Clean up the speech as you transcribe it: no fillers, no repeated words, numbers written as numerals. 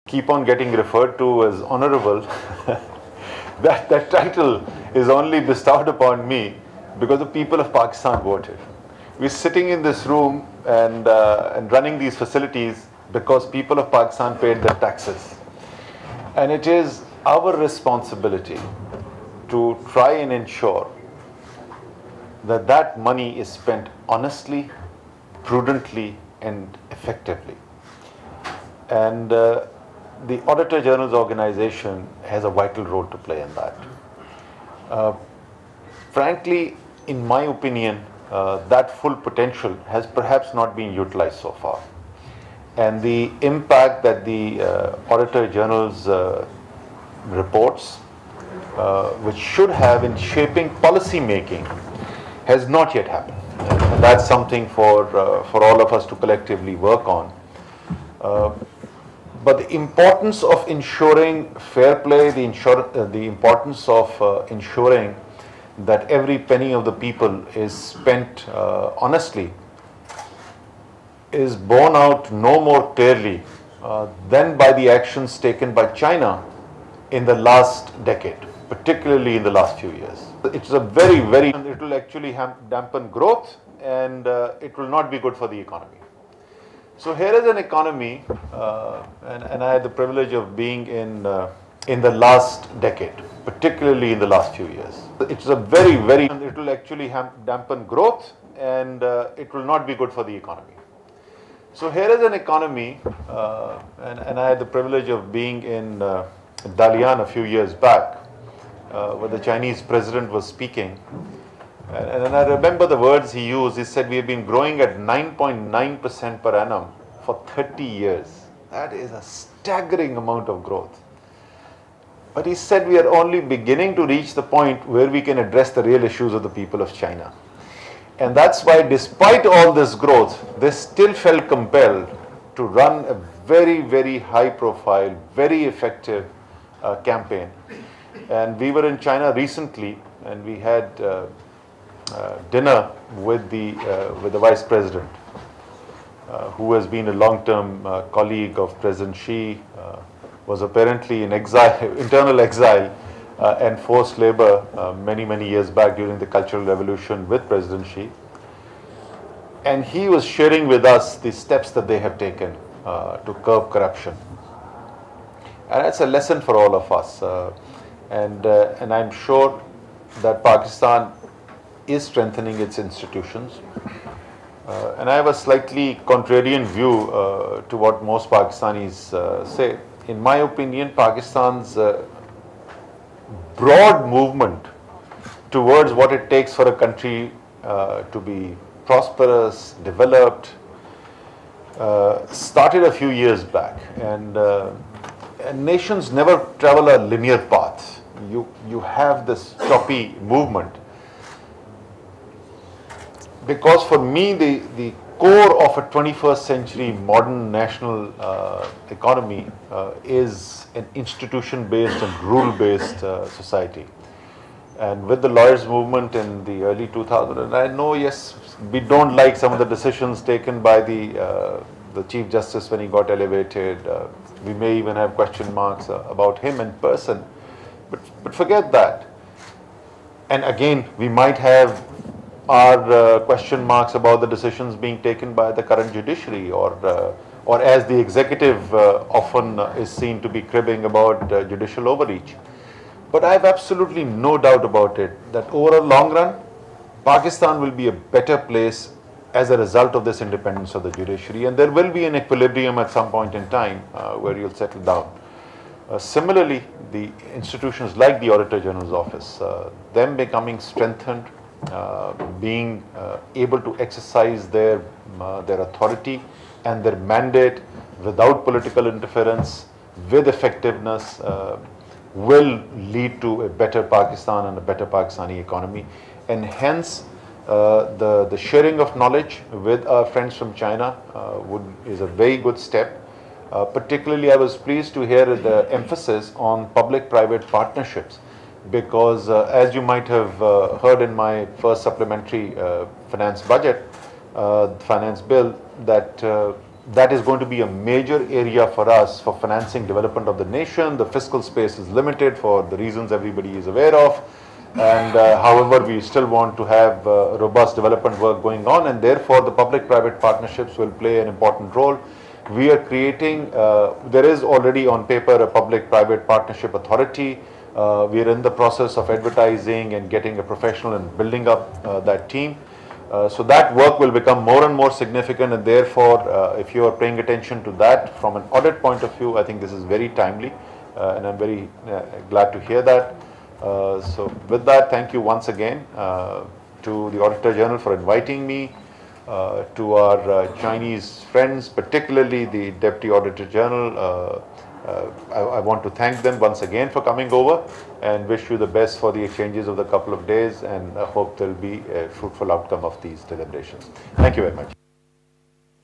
keep on getting referred to as honorable, that title is only bestowed upon me because the people of Pakistan voted. We're sitting in this room and running these facilities because people of Pakistan paid their taxes. And it is our responsibility to try and ensure that that money is spent honestly, prudently, and effectively. And the Auditor General's organization has a vital role to play in that. Frankly, in my opinion, that full potential has perhaps not been utilized so far. And the impact that the Auditor General's reports, which should have in shaping policy making, has not yet happened. And that's something for all of us to collectively work on. But the importance of ensuring fair play, the importance of ensuring that every penny of the people is spent honestly, is borne out no more clearly than by the actions taken by China in the last decade, particularly in the last few years. It's a it will actually dampen growth, and it will not be good for the economy. So here is an economy, and I had the privilege of being in the last decade, particularly in the last few years. It's a it will actually dampen growth, and it will not be good for the economy. So here is an economy, and I had the privilege of being in Dalian a few years back, where the Chinese president was speaking. And I remember the words he used. He said, we have been growing at 9.9% per annum for 30 years. That is a staggering amount of growth. But he said, we are only beginning to reach the point where we can address the real issues of the people of China. And that's why, despite all this growth, they still felt compelled to run a very, very high profile, very effective campaign. And we were in China recently, and we had dinner with the Vice President, who has been a long-term colleague of President Xi, was apparently in exile, internal exile and forced labor many, many years back during the Cultural Revolution with President Xi. And he was sharing with us the steps that they have taken to curb corruption. And that's a lesson for all of us. And I'm sure that Pakistan is strengthening its institutions. And I have a slightly contrarian view to what most Pakistanis say. In my opinion, Pakistan's broad movement towards what it takes for a country to be prosperous, developed, started a few years back. And nations never travel a linear path. You have this choppy movement. Because for me, the core of a 21st century modern national economy is an institution-based and rule-based society. And with the lawyers' movement in the early 2000s, and I know, yes, we don't like some of the decisions taken by the Chief Justice when he got elevated. We may even have question marks about him in person. But forget that. And again, we might have our question marks about the decisions being taken by the current judiciary, or as the executive often is seen to be cribbing about judicial overreach. But I have absolutely no doubt about it that over a long run, Pakistan will be a better place as a result of this independence of the judiciary, and there will be an equilibrium at some point in time where you'll settle down. Similarly, the institutions like the Auditor General's Office, them becoming strengthened, being able to exercise their authority and their mandate without political interference, with effectiveness, will lead to a better Pakistan and a better Pakistani economy. And hence, the sharing of knowledge with our friends from China is a very good step. Particularly, I was pleased to hear the emphasis on public-private partnerships, because as you might have heard in my first supplementary finance budget, finance bill, that that is going to be a major area for us for financing development of the nation. The fiscal space is limited for the reasons everybody is aware of. And however, we still want to have robust development work going on, and therefore the public-private partnerships will play an important role. We are creating, there is already on paper a public-private partnership authority. We are in the process of advertising and getting a professional and building up that team. So that work will become more and more significant, and therefore if you are paying attention to that from an audit point of view, I think this is very timely, and I'm very glad to hear that. So with that, thank you once again to the Auditor General for inviting me, to our Chinese friends, particularly the Deputy Auditor General. I want to thank them once again for coming over and wish you the best for the exchanges of the couple of days, and I hope there will be a fruitful outcome of these deliberations. Thank you very much.